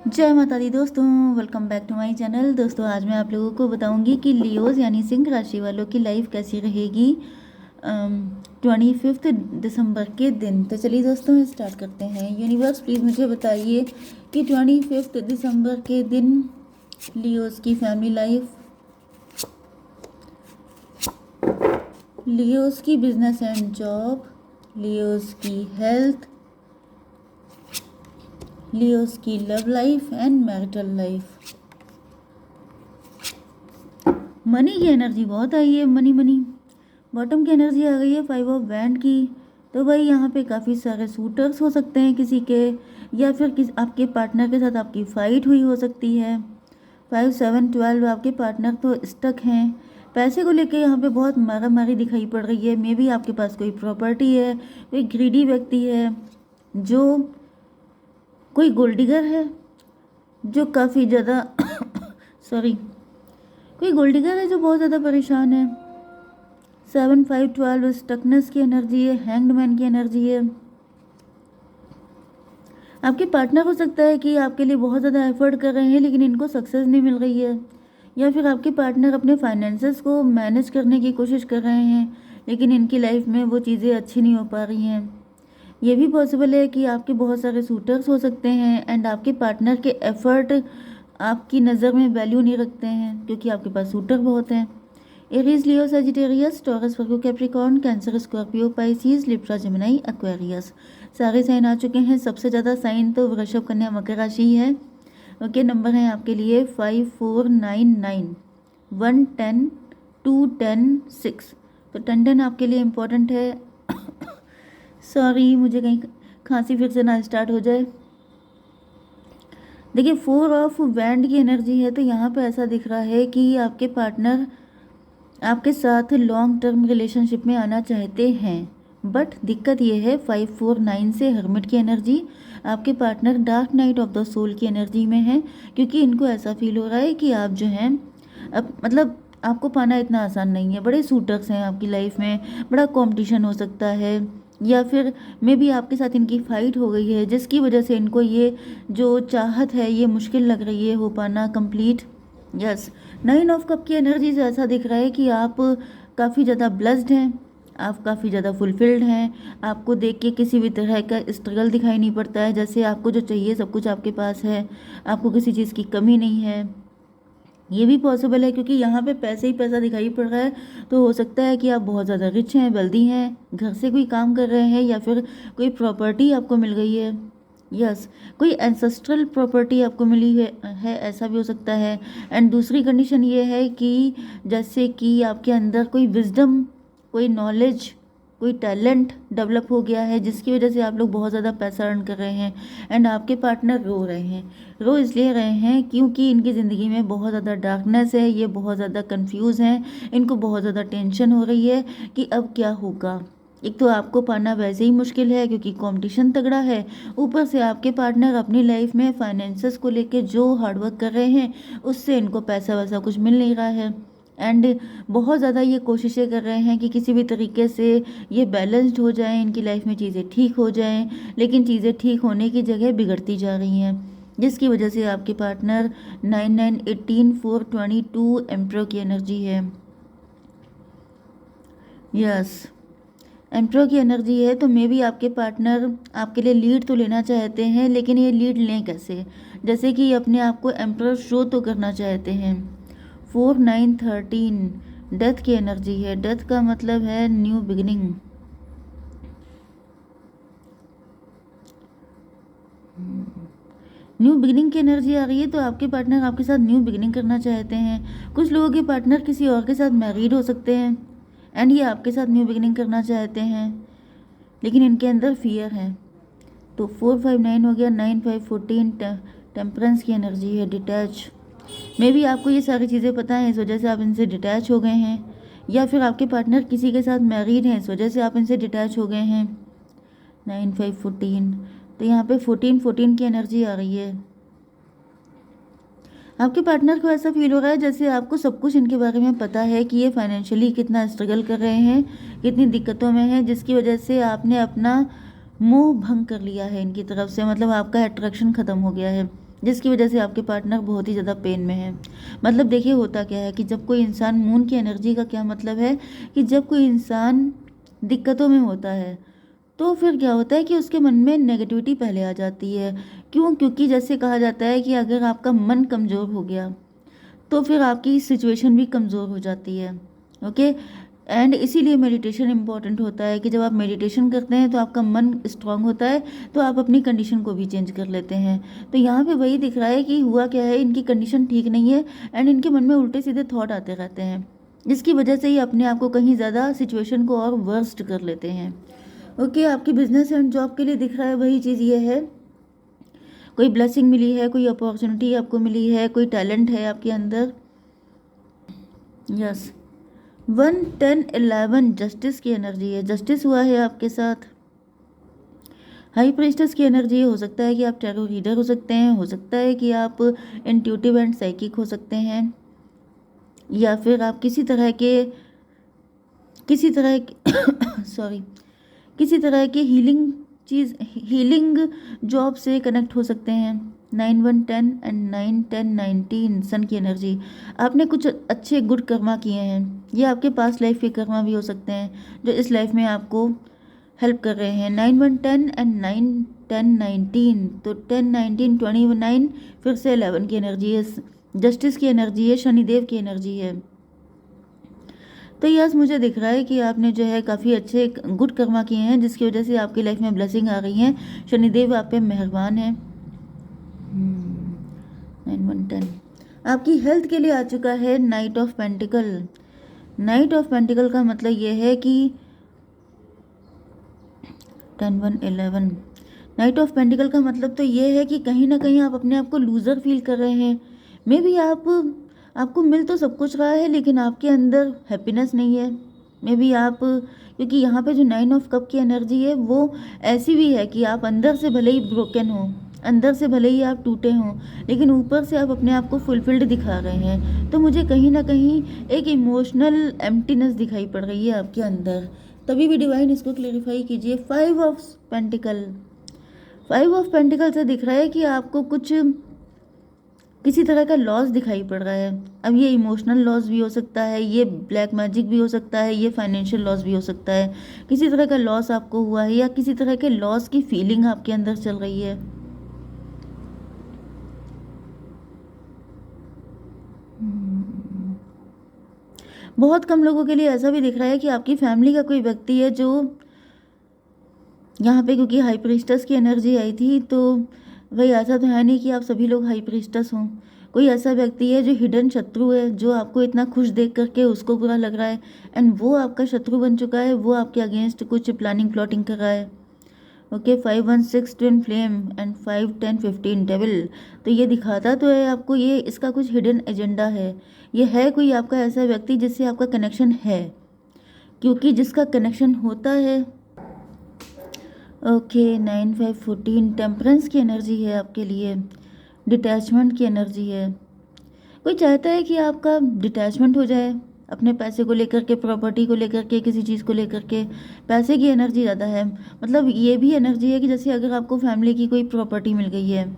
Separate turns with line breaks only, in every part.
जय माता दी दोस्तों, welcome back to my channel. दोस्तों आज मैं आप लोगों को बताऊंगी कि लियोज यानी सिंह राशि वालों की लाइफ कैसी रहेगी 25 दिसंबर के दिन। तो चलिए दोस्तों स्टार्ट करते हैं। यूनिवर्स प्लीज़ मुझे बताइए कि 25 दिसंबर के दिन लियोज की फैमिली लाइफ, लियोज की बिजनेस एंड जॉब, लियोज की हेल्थ, लियोज की love life and marital life. Money की एनर्जी बहुत आई है, मनी मनी। बॉटम की एनर्जी आ गई है 5 ऑफ बैंड की। तो भाई यहाँ पे काफ़ी सारे सूटर्स हो सकते हैं किसी के, या फिर आपके पार्टनर के साथ आपकी फ़ाइट हुई हो सकती है। 5 7 12 आपके पार्टनर तो स्टक हैं। पैसे को लेके यहाँ पे बहुत मारा मारी दिखाई पड़ रही है। मे बी आपके पास कोई प्रॉपर्टी है, कोई ग्रीडी व्यक्ति है, जो कोई गोल्ड डिगर है जो काफ़ी ज़्यादा सॉरी, कोई गोल्ड डिगर है जो बहुत ज़्यादा परेशान है। 7 5 12 स्टकनेस की एनर्जी है, हैंग्ड मैन की एनर्जी है। आपके पार्टनर हो सकता है कि आपके लिए बहुत ज़्यादा एफर्ट कर रहे हैं लेकिन इनको सक्सेस नहीं मिल रही है, या फिर आपके पार्टनर अपने फाइनेंसेस को मैनेज करने की कोशिश कर रहे हैं लेकिन इनकी लाइफ में वो चीज़ें अच्छी नहीं हो पा रही हैं। ये भी पॉसिबल है कि आपके बहुत सारे सूटर्स हो सकते हैं एंड आपके पार्टनर के एफर्ट आपकी नज़र में वैल्यू नहीं रखते हैं क्योंकि आपके पास सूटर बहुत हैं। Aries, Leo, Sagittarius, Taurus, Virgo, Capricorn, Cancer, Scorpio, Pisces, Libra, Gemini, Aquarius, सारे साइन आ चुके हैं। सबसे ज़्यादा साइन तो वृषभ, कन्या, मकर राशि ही है। ओके, नंबर है आपके लिए 5 4 9 9 1 10 2 10 6। तो 10 आपके लिए इम्पोर्टेंट है। सॉरी, मुझे कहीं खांसी फिर से ना स्टार्ट हो जाए। देखिए 4 ऑफ बैंड की एनर्जी है, तो यहाँ पे ऐसा दिख रहा है कि आपके पार्टनर आपके साथ लॉन्ग टर्म रिलेशनशिप में आना चाहते हैं, बट दिक्कत ये है 5 4 9 से हर्मिट की एनर्जी। आपके partner dark night of the soul की एनर्जी में है क्योंकि इनको ऐसा फील हो रहा है कि आप जो हैं अब मतलब आपको पाना इतना आसान नहीं है। बड़े सूटर्स हैं आपकी लाइफ में, बड़ा कंपटीशन हो सकता है, या फिर मे बी आपके साथ इनकी फ़ाइट हो गई है जिसकी वजह से इनको ये जो चाहत है ये मुश्किल लग रही है हो पाना कंप्लीट। यस, 9 ऑफ कप की एनर्जी से ऐसा दिख रहा है कि आप काफ़ी ज़्यादा ब्लेस्ड हैं, आप काफ़ी ज़्यादा फुलफिल्ड हैं। आपको देख के किसी भी तरह का स्ट्रगल दिखाई नहीं पड़ता है, जैसे आपको जो चाहिए सब कुछ आपके पास है, आपको किसी चीज़ की कमी नहीं है। ये भी पॉसिबल है क्योंकि यहाँ पे पैसे ही पैसा दिखाई पड़ रहा है। तो हो सकता है कि आप बहुत ज़्यादा रिच हैं, वेल्दी हैं, घर से कोई काम कर रहे हैं, या फिर कोई प्रॉपर्टी आपको मिल गई है। यस, कोई एंसेस्ट्रल प्रॉपर्टी आपको मिली है, ऐसा भी हो सकता है। एंड दूसरी कंडीशन ये है कि जैसे कि आपके अंदर कोई विजडम, कोई नॉलेज, कोई टैलेंट डेवलप हो गया है जिसकी वजह से आप लोग बहुत ज़्यादा पैसा अर्न कर रहे हैं एंड आपके पार्टनर रो रहे हैं। रो इसलिए रहे हैं क्योंकि इनकी ज़िंदगी में बहुत ज़्यादा डार्कनेस है, ये बहुत ज़्यादा कंफ्यूज हैं, इनको बहुत ज़्यादा टेंशन हो रही है कि अब क्या होगा। एक तो आपको पाना वैसे ही मुश्किल है क्योंकि कंपटीशन तगड़ा है, ऊपर से आपके पार्टनर अपनी लाइफ में फाइनेंसेस को लेके जो हार्डवर्क कर रहे हैं उससे इनको पैसा वैसा कुछ मिल नहीं रहा है एंड बहुत ज़्यादा ये कोशिशें कर रहे हैं कि किसी भी तरीके से ये बैलेंस्ड हो जाएं, इनकी लाइफ में चीज़ें ठीक हो जाएं, लेकिन चीज़ें ठीक होने की जगह बिगड़ती जा रही हैं जिसकी वजह से आपके पार्टनर 9 9 18 4 22 एम्प्रो की एनर्जी है। यस, एम्प्रो की एनर्जी है, तो मे बी आपके पार्टनर आपके लिए लीड तो लेना चाहते हैं लेकिन ये लीड लें कैसे, जैसे कि अपने आप को एम्प्रो शो तो करना चाहते हैं। 4 9 13 डेथ की एनर्जी है। डेथ का मतलब है न्यू बिगिनिंग। न्यू बिगिनिंग की एनर्जी आ रही है, तो आपके पार्टनर आपके साथ न्यू बिगिनिंग करना चाहते हैं। कुछ लोगों के पार्टनर किसी और के साथ मैरिड हो सकते हैं एंड ये आपके साथ न्यू बिगिनिंग करना चाहते हैं लेकिन इनके अंदर फियर है। तो 4 5 9 हो गया, 9 5 14 टेम्परेंस की एनर्जी है, डिटैच। मे बी आपको ये सारी चीज़ें पता हैं, इस वजह से आप इनसे डिटैच हो गए हैं, या फिर आपके पार्टनर किसी के साथ मैरिड हैं, इस वजह से आप इनसे डिटैच हो गए हैं। 9 5 14, तो यहाँ पे 14 14 की एनर्जी आ रही है। आपके पार्टनर को ऐसा फील हो रहा है जैसे आपको सब कुछ इनके बारे में पता है कि ये फाइनेंशियली कितना स्ट्रगल कर रहे हैं, कितनी दिक्कतों में हैं, जिसकी वजह से आपने अपना मोह भंग कर लिया है इनकी तरफ से, मतलब आपका अट्रैक्शन ख़त्म हो गया है। जिसकी वजह से आपके पार्टनर बहुत ही ज़्यादा पेन में है। मतलब देखिए होता क्या है कि जब कोई इंसान, मून की एनर्जी का क्या मतलब है कि जब कोई इंसान दिक्कतों में होता है तो फिर क्या होता है कि उसके मन में नेगेटिविटी पहले आ जाती है। क्यों? क्योंकि जैसे कहा जाता है कि अगर आपका मन कमज़ोर हो गया तो फिर आपकी सिचुएशन भी कमज़ोर हो जाती है। ओके, एंड इसीलिए मेडिटेशन इम्पॉर्टेंट होता है कि जब आप मेडिटेशन करते हैं तो आपका मन स्ट्रांग होता है, तो आप अपनी कंडीशन को भी चेंज कर लेते हैं। तो यहाँ पे वही दिख रहा है कि हुआ क्या है, इनकी कंडीशन ठीक नहीं है एंड इनके मन में उल्टे सीधे थॉट आते रहते हैं, जिसकी वजह से ये अपने आप को कहीं ज़्यादा सिचुएशन को और वर्स्ट कर लेते हैं। ओके, आपकी बिजनेस एंड जॉब के लिए दिख रहा है वही चीज़ ये है, कोई ब्लेसिंग मिली है, कोई अपॉर्चुनिटी आपको मिली है, कोई टैलेंट है आपके अंदर। यस, 1 10 11 जस्टिस की एनर्जी है, जस्टिस हुआ है आपके साथ। हाई प्रीस्टेस की एनर्जी हो सकता है कि आप टैरो रीडर हो सकते हैं, हो सकता है कि आप इंट्यूटिव एंड साइकिक हो सकते हैं, या फिर आप किसी तरह के सॉरी किसी तरह के हीलिंग जॉब से कनेक्ट हो सकते हैं। 9 1 10 एंड 9 10 19 सन की एनर्जी, आपने कुछ अच्छे गुड कर्मा किए हैं, ये आपके पास लाइफ के कर्मा भी हो सकते हैं जो इस लाइफ में आपको हेल्प कर रहे हैं। 9 1 10 एंड 9 10 19, तो 10 19 29, फिर से 11 की एनर्जी है, जस्टिस की एनर्जी है, शनिदेव की एनर्जी है। तो यस, मुझे दिख रहा है कि आपने जो है काफ़ी अच्छे गुड कर्मा किए हैं, जिसकी वजह से आपकी लाइफ में ब्लेसिंग आ रही है। शनिदेव आप पे मेहरबान है। 9 1 10 आपकी हेल्थ के लिए आ चुका है night of pentacle. Night of pentacle का मतलब ये है कि 10 1 11 नाइट ऑफ पेंटिकल का मतलब तो ये है कि कहीं ना कहीं आप अपने आप को लूज़र फील कर रहे हैं। मे बी आपको मिल तो सब कुछ रहा है लेकिन आपके अंदर हैप्पीनेस नहीं है। मे बी आप, क्योंकि यहाँ पे जो 9 ऑफ कप की एनर्जी है वो ऐसी भी है कि आप अंदर से भले ही ब्रोकन हो, अंदर से भले ही आप टूटे हों, लेकिन ऊपर से आप अपने आप को फुलफिल्ड दिखा रहे हैं। तो मुझे कहीं ना कहीं एक इमोशनल एम्प्टीनेस दिखाई पड़ रही है आपके अंदर। तभी भी डिवाइन इसको क्लेरिफाई कीजिए। 5 ऑफ पेंटिकल, 5 ऑफ पेंटिकल से दिख रहा है कि आपको कुछ किसी तरह का लॉस दिखाई पड़ रहा है। अब ये इमोशनल लॉस भी हो सकता है, ये ब्लैक मैजिक भी हो सकता है, ये फाइनेंशियल लॉस भी हो सकता है। किसी तरह का लॉस आपको हुआ है या किसी तरह के लॉस की फीलिंग आपके अंदर चल रही है। बहुत कम लोगों के लिए ऐसा भी दिख रहा है कि आपकी फैमिली का कोई व्यक्ति है जो यहाँ पे, क्योंकि हाई प्रीस्टस की एनर्जी आई थी, तो भाई ऐसा तो है नहीं कि आप सभी लोग हाई प्रीस्टस हों। कोई ऐसा व्यक्ति है जो हिडन शत्रु है, जो आपको इतना खुश देख करके उसको बुरा लग रहा है एंड वो आपका शत्रु बन चुका है, वो आपके अगेंस्ट कुछ प्लानिंग प्लॉटिंग कर रहा है। Okay, 5 1 6 twin flame and 5 10 15 devil, तो ये दिखाता तो है आपको ये इसका कुछ हिडन एजेंडा है। ये है कोई आपका ऐसा व्यक्ति जिससे आपका कनेक्शन है, क्योंकि जिसका कनेक्शन होता है। ओके, 9 5 14 टेम्परेंस की एनर्जी है आपके लिए, डिटैचमेंट की एनर्जी है। कोई चाहता है कि आपका डिटैचमेंट हो जाए अपने पैसे को लेकर के, प्रॉपर्टी को लेकर के, किसी चीज़ को लेकर के। पैसे की एनर्जी ज़्यादा है। मतलब ये भी एनर्जी है कि जैसे अगर आपको फैमिली की कोई प्रॉपर्टी मिल गई है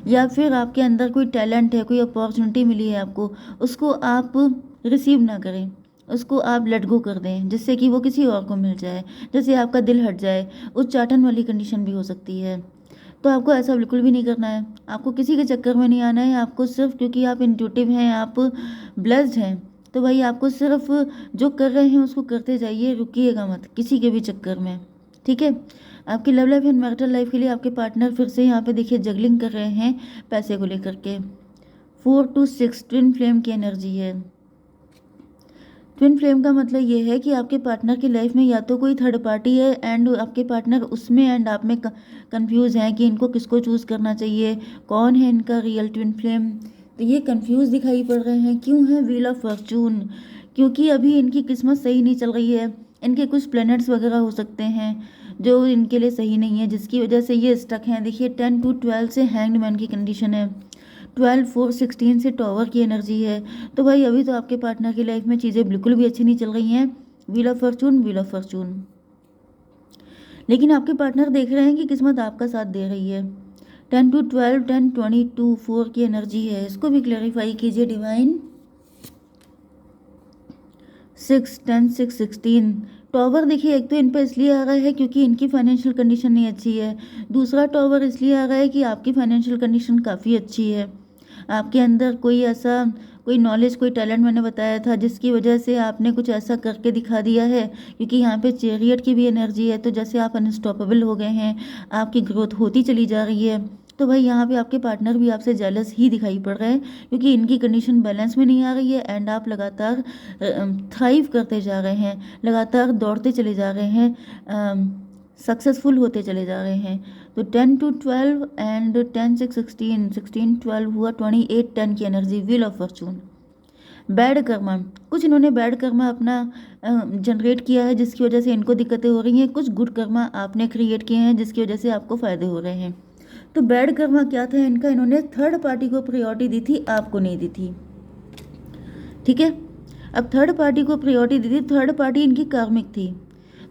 या फिर आपके अंदर कोई टैलेंट है, कोई अपॉर्चुनिटी मिली है आपको, उसको आप रिसीव ना करें, उसको आप लेट गो कर दें जिससे कि वो किसी और को मिल जाए, जैसे आपका दिल हट जाए, उच्चाटन वाली कंडीशन भी हो सकती है। तो आपको ऐसा बिल्कुल भी नहीं करना है, आपको किसी के चक्कर में नहीं आना है। आपको सिर्फ, क्योंकि आप इंट्यूटिव हैं, आप ब्लेस्ड हैं, तो भाई आपको सिर्फ जो कर रहे हैं उसको करते जाइए, रुकिएगा मत किसी के भी चक्कर में। ठीक है, आपकी love life and marital life के लिए आपके पार्टनर फिर से यहाँ पे देखिए जगलिंग कर रहे हैं पैसे को लेकर के। 4 to 6 ट्विन फ्लेम की एनर्जी है। ट्विन फ्लेम का मतलब ये है कि आपके पार्टनर की लाइफ में या तो कोई थर्ड पार्टी है एंड आपके पार्टनर उसमें एंड आप में कंफ्यूज हैं कि इनको किसको चूज़ करना चाहिए, कौन है इनका रियल ट्विन फ्लेम। तो ये कंफ्यूज दिखाई पड़ रहे हैं। क्यों है? व्हील ऑफ फॉर्चून, क्योंकि अभी इनकी किस्मत सही नहीं चल रही है। इनके कुछ प्लैनेट्स वगैरह हो सकते हैं जो इनके लिए सही नहीं है, जिसकी वजह से ये स्टक हैं। देखिए 10 to 12 से हैंग्ड मैन की कंडीशन है, 12 4 16 से टॉवर की एनर्जी है। तो भाई अभी तो आपके पार्टनर की लाइफ में चीज़ें बिल्कुल भी अच्छी नहीं चल रही हैं। Wheel of Fortune, wheel of Fortune, लेकिन आपके पार्टनर देख रहे हैं कि किस्मत आपका साथ दे रही है। 10 to 12, 10, 22, 4 की एनर्जी है, इसको भी क्लैरिफाई कीजिए डिवाइन। 6, 10, 6, 16 टॉवर देखिए, एक तो इन पे इसलिए आ रहा है क्योंकि इनकी फाइनेंशियल कंडीशन नहीं अच्छी है। दूसरा टॉवर इसलिए आ रहा है कि आपकी फाइनेंशियल कंडीशन काफ़ी अच्छी है। आपके अंदर कोई नॉलेज, कोई टैलेंट मैंने बताया था, जिसकी वजह से आपने कुछ ऐसा करके दिखा दिया है। क्योंकि यहाँ पे चैरियट की भी एनर्जी है, तो जैसे आप अनस्टॉपेबल हो गए हैं, आपकी ग्रोथ होती चली जा रही है। तो भाई यहाँ पे आपके पार्टनर भी आपसे जेलस ही दिखाई पड़ रहे हैं, क्योंकि इनकी कंडीशन बैलेंस में नहीं आ रही है एंड आप लगातार थ्राइव करते जा रहे हैं, लगातार दौड़ते चले जा रहे हैं, सक्सेसफुल होते चले जा रहे हैं। तो 10 to 12 एंड 10, 6, 16, 16, 12 हुआ 28, 10 की energy, wheel of Fortune. Bad Karma, कुछ इन्होंने बैड कर्मा अपना जनरेट किया है जिसकी वजह से इनको दिक्कतें हो रही हैं। कुछ गुड कर्मा आपने क्रिएट किए हैं जिसकी वजह से आपको फ़ायदे हो रहे हैं। तो बैड कर्मा क्या था इनका, इन्होंने थर्ड पार्टी को प्रायोरिटी दी थी, आपको नहीं दी थी। ठीक है, अब थर्ड पार्टी को प्रायोरिटी दी थी, थर्ड पार्टी इनकी कार्मिक थी,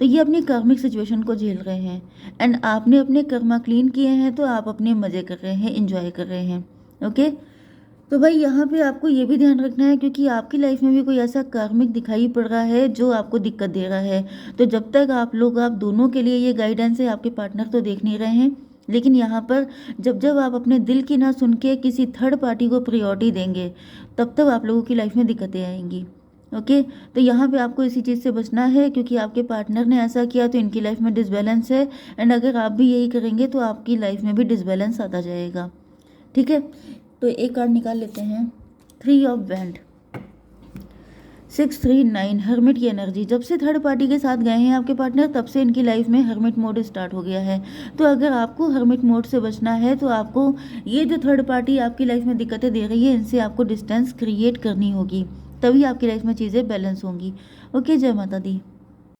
तो ये अपनी कार्मिक सिचुएशन को झेल रहे हैं एंड आपने अपने कर्मा क्लीन किए हैं, तो आप अपने मज़े कर रहे हैं, इंजॉय कर रहे हैं। ओके, तो भाई यहाँ पे आपको ये भी ध्यान रखना है, क्योंकि आपकी लाइफ में भी कोई ऐसा कार्मिक दिखाई पड़ रहा है जो आपको दिक्कत दे रहा है। तो जब तक आप दोनों के लिए ये गाइडेंस है, आपके पार्टनर तो देख नहीं रहे हैं, लेकिन यहाँ पर जब आप अपने दिल की ना सुन के किसी थर्ड पार्टी को प्रायोरिटी देंगे, तब आप लोगों की लाइफ में दिक्कतें आएंगी। ओके, तो यहाँ पे आपको इसी चीज़ से बचना है, क्योंकि आपके पार्टनर ने ऐसा किया तो इनकी लाइफ में डिसबैलेंस है एंड अगर आप भी यही करेंगे तो आपकी लाइफ में भी डिसबैलेंस आता जाएगा। ठीक है, तो एक कार्ड निकाल लेते हैं, 3 ऑफ वैंड, 6, 3, 9 हर्मिट की एनर्जी। जब से थर्ड पार्टी के साथ गए हैं आपके पार्टनर, तब से इनकी लाइफ में हर्मिट मोड स्टार्ट हो गया है। तो अगर आपको हर्मिट मोड से बचना है तो आपको ये जो थर्ड पार्टी आपकी लाइफ में दिक्कतें दे रही है, इनसे आपको डिस्टेंस क्रिएट करनी होगी, तभी आपकी लाइफ में चीज़ें बैलेंस होंगी। ओके, जय माता दी।